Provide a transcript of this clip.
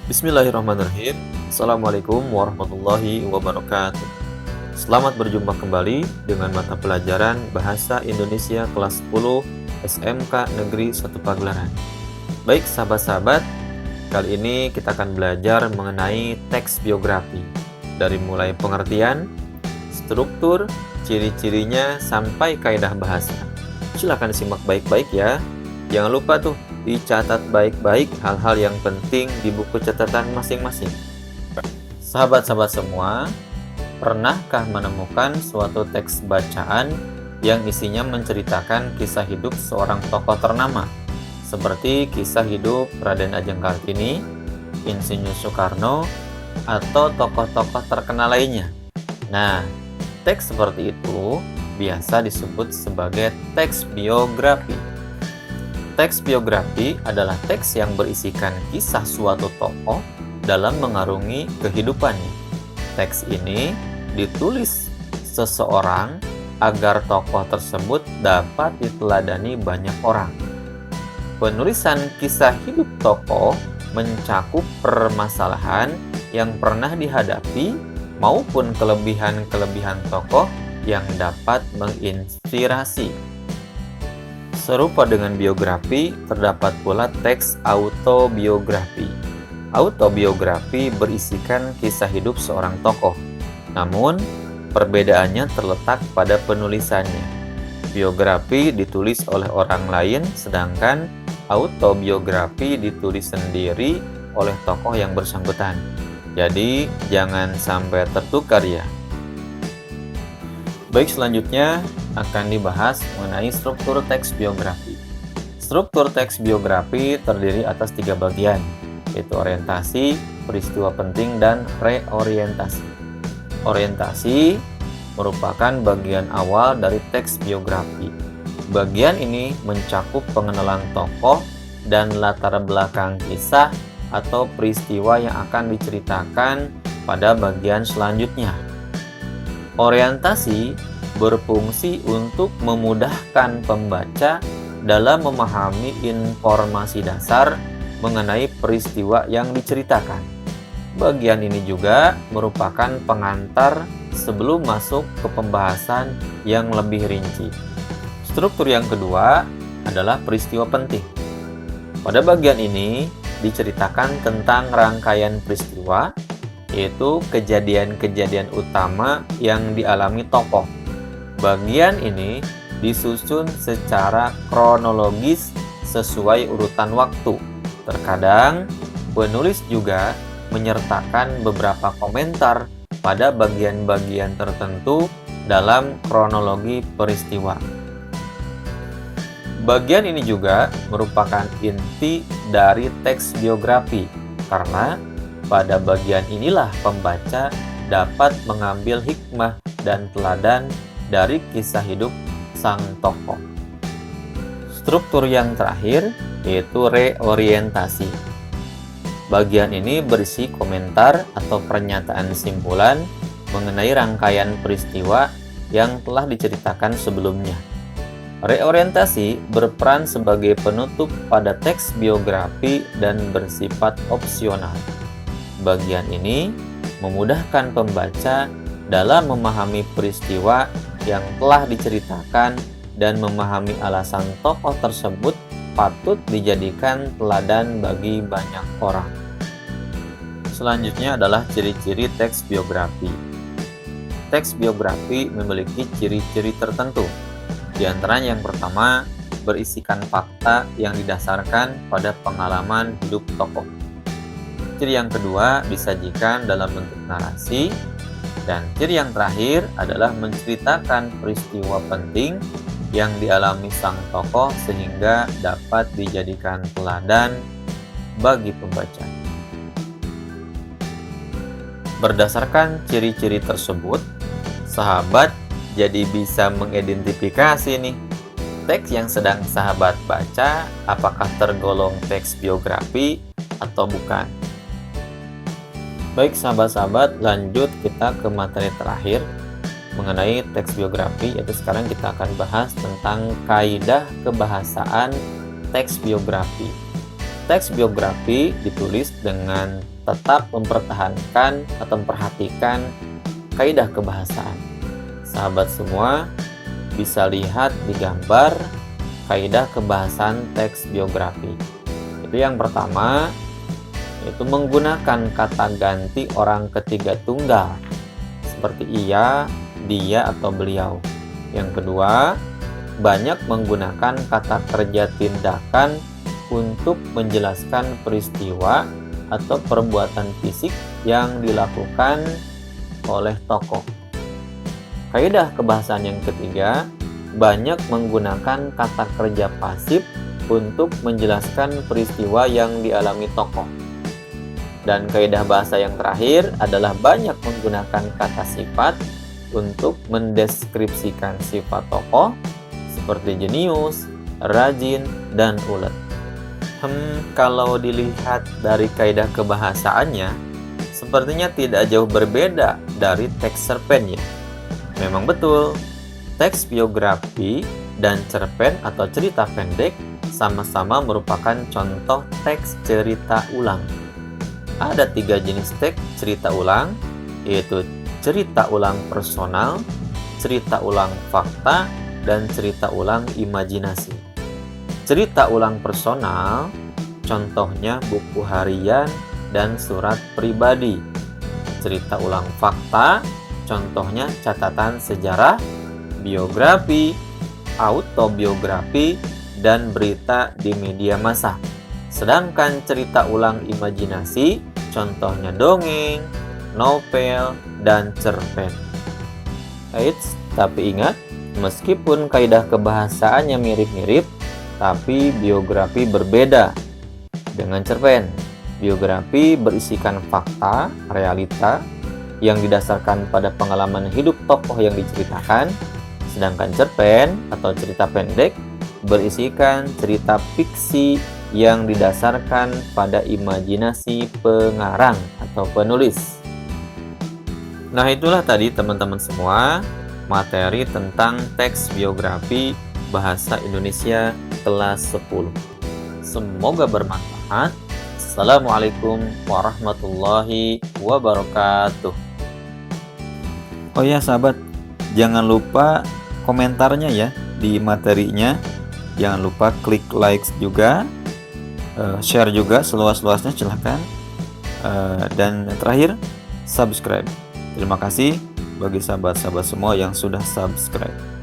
Bismillahirrahmanirrahim. Assalamualaikum warahmatullahi wabarakatuh. Selamat berjumpa kembali dengan mata pelajaran Bahasa Indonesia kelas 10 SMK Negeri 1 Pagelaran. Baik sahabat-sahabat, kali ini kita akan belajar mengenai teks biografi. Dari mulai pengertian, struktur, ciri-cirinya, sampai kaidah bahasa. Silakan simak baik-baik ya. Jangan lupa tuh, dicatat baik-baik hal-hal yang penting di buku catatan masing-masing. Sahabat-sahabat semua, pernahkah menemukan suatu teks bacaan yang isinya menceritakan kisah hidup seorang tokoh ternama, seperti kisah hidup Raden Ajeng Kartini, Insinyur Soekarno, atau tokoh-tokoh terkenal lainnya? Nah, teks seperti itu biasa disebut sebagai teks biografi. Teks biografi adalah teks yang berisikan kisah suatu tokoh dalam mengarungi kehidupannya. Teks ini ditulis seseorang agar tokoh tersebut dapat diteladani banyak orang. Penulisan kisah hidup tokoh mencakup permasalahan yang pernah dihadapi maupun kelebihan-kelebihan tokoh yang dapat menginspirasi. Serupa dengan biografi, terdapat pula teks autobiografi. Autobiografi berisikan kisah hidup seorang tokoh, namun perbedaannya terletak pada penulisannya. Biografi ditulis oleh orang lain, sedangkan autobiografi ditulis sendiri oleh tokoh yang bersangkutan. Jadi, jangan sampai tertukar ya. Baik, selanjutnya akan dibahas mengenai struktur teks biografi. Struktur teks biografi terdiri atas 3 bagian, yaitu orientasi, peristiwa penting, dan reorientasi. Orientasi merupakan bagian awal dari teks biografi. Bagian ini mencakup pengenalan tokoh dan latar belakang kisah atau peristiwa yang akan diceritakan pada bagian selanjutnya. Orientasi berfungsi untuk memudahkan pembaca dalam memahami informasi dasar mengenai peristiwa yang diceritakan. Bagian ini juga merupakan pengantar sebelum masuk ke pembahasan yang lebih rinci. Struktur yang kedua adalah peristiwa penting. Pada bagian ini diceritakan tentang rangkaian peristiwa, yaitu kejadian-kejadian utama yang dialami tokoh. Bagian ini disusun secara kronologis sesuai urutan waktu. Terkadang penulis juga menyertakan beberapa komentar pada bagian-bagian tertentu dalam kronologi peristiwa. Bagian ini juga merupakan inti dari teks biografi, karena pada bagian inilah pembaca dapat mengambil hikmah dan teladan dari kisah hidup sang tokoh. Struktur yang terakhir yaitu reorientasi. Bagian ini berisi komentar atau pernyataan simpulan mengenai rangkaian peristiwa yang telah diceritakan sebelumnya. Reorientasi berperan sebagai penutup pada teks biografi dan bersifat opsional. Bagian ini memudahkan pembaca dalam memahami peristiwa yang telah diceritakan dan memahami alasan tokoh tersebut patut dijadikan teladan bagi banyak orang. Selanjutnya adalah ciri-ciri teks biografi. Teks biografi memiliki ciri-ciri tertentu. Di antaranya yang pertama, berisikan fakta yang didasarkan pada pengalaman hidup tokoh. Ciri yang kedua, disajikan dalam bentuk narasi. Dan ciri yang terakhir adalah menceritakan peristiwa penting yang dialami sang tokoh sehingga dapat dijadikan teladan bagi pembaca. Berdasarkan ciri-ciri tersebut, sahabat jadi bisa mengidentifikasi nih, teks yang sedang sahabat baca apakah tergolong teks biografi atau bukan. Baik sahabat-sahabat, lanjut kita ke materi terakhir mengenai teks biografi, yaitu sekarang kita akan bahas tentang kaidah kebahasaan teks biografi. Teks biografi ditulis dengan tetap mempertahankan atau memperhatikan kaidah kebahasaan. Sahabat semua bisa lihat di gambar kaidah kebahasaan teks biografi. Itu yang pertama, yaitu menggunakan kata ganti orang ketiga tunggal seperti ia, dia, atau beliau. Yang kedua, banyak menggunakan kata kerja tindakan untuk menjelaskan peristiwa atau perbuatan fisik yang dilakukan oleh tokoh. Kaidah kebahasaan yang ketiga, banyak menggunakan kata kerja pasif untuk menjelaskan peristiwa yang dialami tokoh. Dan kaidah bahasa yang terakhir adalah banyak menggunakan kata sifat untuk mendeskripsikan sifat tokoh seperti jenius, rajin, dan ulet. Kalau dilihat dari kaidah kebahasaannya, sepertinya tidak jauh berbeda dari teks cerpen ya. Memang betul, teks biografi dan cerpen atau cerita pendek sama-sama merupakan contoh teks cerita ulang. Ada 3 jenis teks cerita ulang, yaitu cerita ulang personal, cerita ulang fakta, dan cerita ulang imajinasi. Cerita ulang personal, contohnya buku harian dan surat pribadi. Cerita ulang fakta, contohnya catatan sejarah, biografi, autobiografi, dan berita di media massa. Sedangkan cerita ulang imajinasi, contohnya dongeng, novel, dan cerpen. Eits, tapi ingat, meskipun kaidah kebahasaannya mirip-mirip, tapi biografi berbeda. Dengan cerpen, biografi berisikan fakta, realita, yang didasarkan pada pengalaman hidup tokoh yang diceritakan, sedangkan cerpen atau cerita pendek berisikan cerita fiksi yang didasarkan pada imajinasi pengarang atau penulis. Nah, itulah tadi teman-teman semua materi tentang teks biografi bahasa Indonesia kelas 10. Semoga bermanfaat. Assalamualaikum warahmatullahi wabarakatuh. Oh ya sahabat, jangan lupa komentarnya ya di materinya. Jangan lupa klik like juga, share juga seluas-luasnya silahkan. Dan yang terakhir, subscribe. Terima kasih bagi sahabat-sahabat semua yang sudah subscribe.